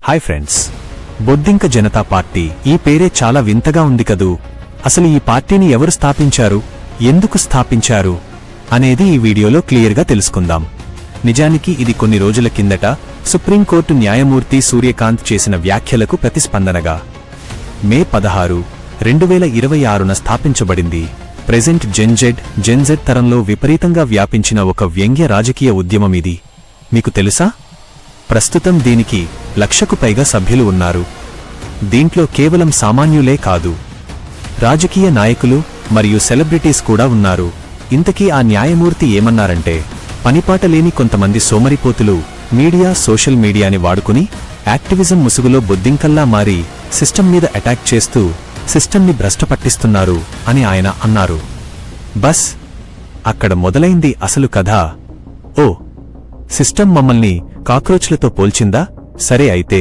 Hi friends, బొద్దింక Janata party ఈ పేరే చాలా వింతగా ఉంది కదూ. అసలు ఈ పార్టీని ఎవరు స్థాపించారు, ఎందుకు స్థాపించారు అనేది ఈ వీడియోలో క్లియర్గా తెలుసుకుందాం. నిజానికి ఇది కొన్ని రోజుల కిందట సుప్రీంకోర్టు న్యాయమూర్తి సూర్యకాంత్ చేసిన వ్యాఖ్యలకు ప్రతిస్పందనగా మే 16, 2026న స్థాపించబడింది. ప్రెజెంట్ జెన్జెడ్ తరంలో విపరీతంగా వ్యాపించిన ఒక వ్యంగ్య రాజకీయ ఉద్యమం ఇది. మీకు తెలుసా? ప్రస్తుతం దీనికి 1,00,000కు పైగా సభ్యులు ఉన్నారు. దీంట్లో కేవలం సామాన్యులే కాదు, రాజకీయ నాయకులు మరియు సెలబ్రిటీస్ కూడా ఉన్నారు. ఇంతకీ ఆ న్యాయమూర్తి ఏమన్నారంటే, పనిపాట లేని కొంతమంది సోమరిపోతులు సోషల్ మీడియాని వాడుకుని యాక్టివిజం ముసుగులో బొద్దింకల్లా మారి సిస్టమ్ మీద అటాక్ చేస్తూ సిస్టమ్ని భ్రష్టపట్టిస్తున్నారు అని ఆయన అన్నారు. బస్ అక్కడ మొదలైంది అసలు కథ. ఓ, సిస్టమ్ మమ్మల్ని కాక్రోచ్లతో పోల్చిందా? సరే అయితే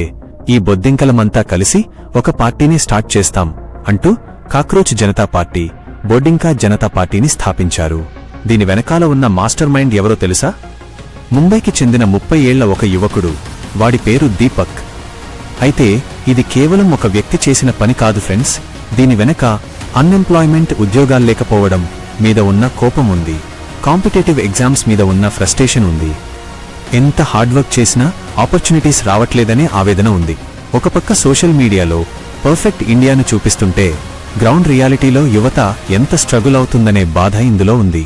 ఈ బొద్దింకలమంతా కలిసి ఒక పార్టీని స్టార్ట్ చేస్తాం అంటూ కాక్రోచ్ జనతా పార్టీ, బొద్దింక జనతా పార్టీని స్థాపించారు. దీని వెనకాల ఉన్న మాస్టర్ మైండ్ ఎవరో తెలుసా? ముంబైకి చెందిన 30 ఏళ్ల ఒక యువకుడు. వాడి పేరు దీపక్. అయితే ఇది కేవలం ఒక వ్యక్తి చేసిన పని కాదు ఫ్రెండ్స్. దీని వెనక అన్ఎంప్లాయ్మెంట్, ఉద్యోగాల్లేకపోవడం మీద ఉన్న కోపం ఉంది. కాంపిటేటివ్ ఎగ్జామ్స్ మీద ఉన్న ఫ్రస్ట్రేషన్ ఉంది. ఎంత హార్డ్వర్క్ చేసినా ఆపర్చునిటీస్ రావట్లేదనే ఆవేదన ఉంది. ఒక పక్క సోషల్ మీడియాలో పర్ఫెక్ట్ ఇండియాను చూపిస్తుంటే గ్రౌండ్ రియాలిటీలో యువత ఎంత స్ట్రగుల్ అవుతుందనే బాధ ఇందులో ఉంది.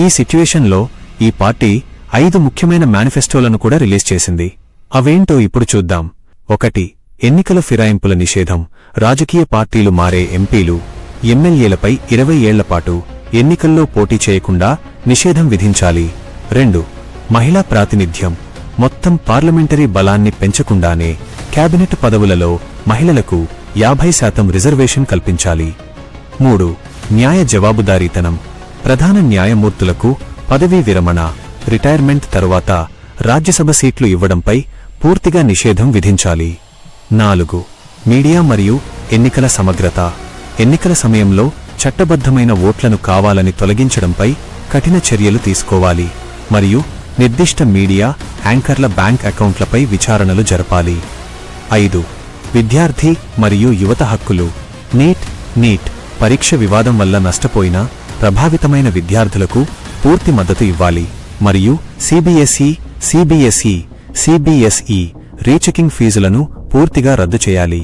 ఈ సిట్యుయేషన్లో ఈ పార్టీ 5 ముఖ్యమైన మేనిఫెస్టోలను కూడా రిలీజ్ చేసింది. అవేంటో ఇప్పుడు చూద్దాం. 1. ఎన్నికల ఫిరాయింపుల నిషేధం. రాజకీయ పార్టీలు మారే ఎంపీలు, ఎమ్మెల్యేలపై 20 ఏళ్లపాటు ఎన్నికల్లో పోటీ చేయకుండా నిషేధం విధించాలి. 2. మహిళా ప్రాతినిధ్యం. మొత్తం పార్లమెంటరీ బలాన్ని పెంచకుండానే క్యాబినెట్ పదవులలో మహిళలకు 50% రిజర్వేషన్ కల్పించాలి. 3. న్యాయ జవాబుదారీతనం. ప్రధాన న్యాయమూర్తులకు పదవీ విరమణ, రిటైర్మెంట్ తరువాత రాజ్యసభ సీట్లు ఇవ్వడంపై పూర్తిగా నిషేధం విధించాలి. 4. మీడియా మరియు ఎన్నికల సమగ్రత. ఎన్నికల సమయంలో చట్టబద్ధమైన ఓట్లను కావాలని తొలగించడంపై కఠిన చర్యలు తీసుకోవాలి మరియు నిర్దిష్ట మీడియా యాంకర్ల బ్యాంక్ అకౌంట్లపై విచారణలు జరపాలి. 5. విద్యార్థి మరియు యువత హక్కులు. నీట్ పరీక్ష వివాదం వల్ల నష్టపోయిన, ప్రభావితమైన విద్యార్థులకు పూర్తి మద్దతు ఇవ్వాలి మరియు సిబిఎస్ఈ రీచెకింగ్ ఫీజులను పూర్తిగా రద్దు చేయాలి.